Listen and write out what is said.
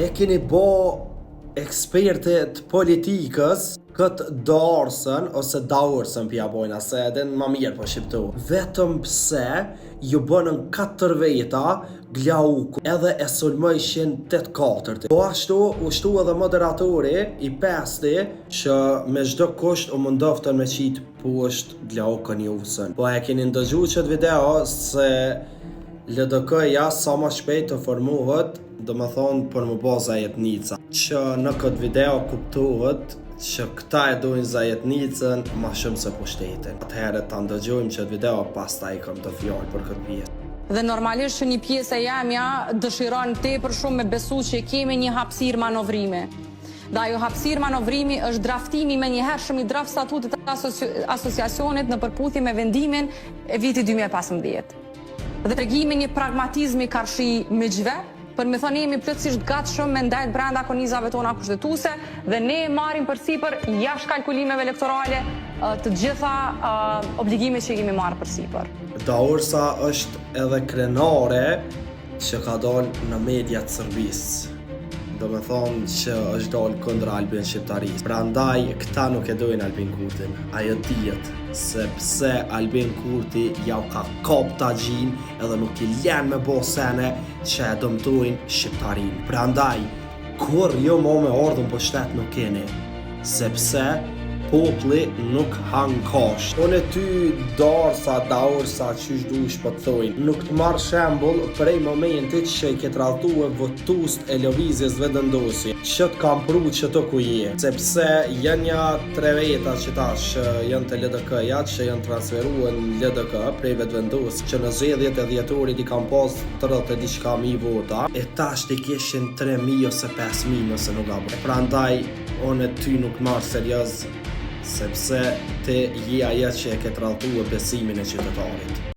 E keni bo ekspertet politikës këtë darsën ose darsën pja bojna, se edhe në ma mirë po shqiptu. Vetëm pse ju bënën 4 veta Glauku edhe e sulmojshin 8-4. Po ashtu u shtu edhe moderatori i 5-ti që me çdo kusht u mundoftën me qit poshtë Glaukun Jusën. Po e keni ndëgju qëtë video se LDK-ja sa ma shpejt të formuhet, do me thonë për më bo zajetnica. Që në këtë video kuptuhet që këta e dojnë zajetnicën ma shumë se pushtetin. Atëherë të ndëgjojmë që video pas ta i kom të fjallë për këtë pjesë. Dhe normalisht që një pjesë e jamja dëshiron tepër shumë me besu që kemi një hapësirë manovrimi. Dhe ajo hapësirë manovrimi është draftimi me njëhershëm i draft statutit të asociacionit në përputhje me vendimin e vitit 2015. Dhe tregimi një pragmatizmi karshi miqve, për me thonë jemi plotësisht gatshëm me ndajt brenda konizave tona kushtetuese dhe ne marrim përsipër jashtë kalkulimeve elektorale të gjitha obligimet që kemi marrë përsipër. Daursa është edhe krenare që ka dalë në mediat Serbisë. Do me thonë që është dalë kundra Albin Shqiptarisë. Prandaj këta nuk e dojnë Albin Kurtin. Ajo dihet sepse Albin Kurti jau ka kap tagjin edhe nuk i lën me bo sene që e dëmtojnë Shqiptarinë. Prandaj kur jo mo me ardhën për shtet nuk keni, sepse populli nuk hang kash. Unë e ty daursa, qysh dush për të thojnë. Nuk të marrë shembull prej momentit që i ketë rallëtue votust e lëvizjes vetëvendosi. Që të kam pru që të ku je. Sepse janë një 3 veta që tash janë të LDK-ja, që janë transferuar në LDK prej vetëvendosi, që në zgjedhjet e dhjetorit i kam pas 30 e diçka mi vota, e tash t'i kishin 3.000 ose 5.000 nëse nuk gaboj. Prandaj unë e ty nuk marrë serioz, sepse te je ajo që e ke tralltuar besimin e qytetarit.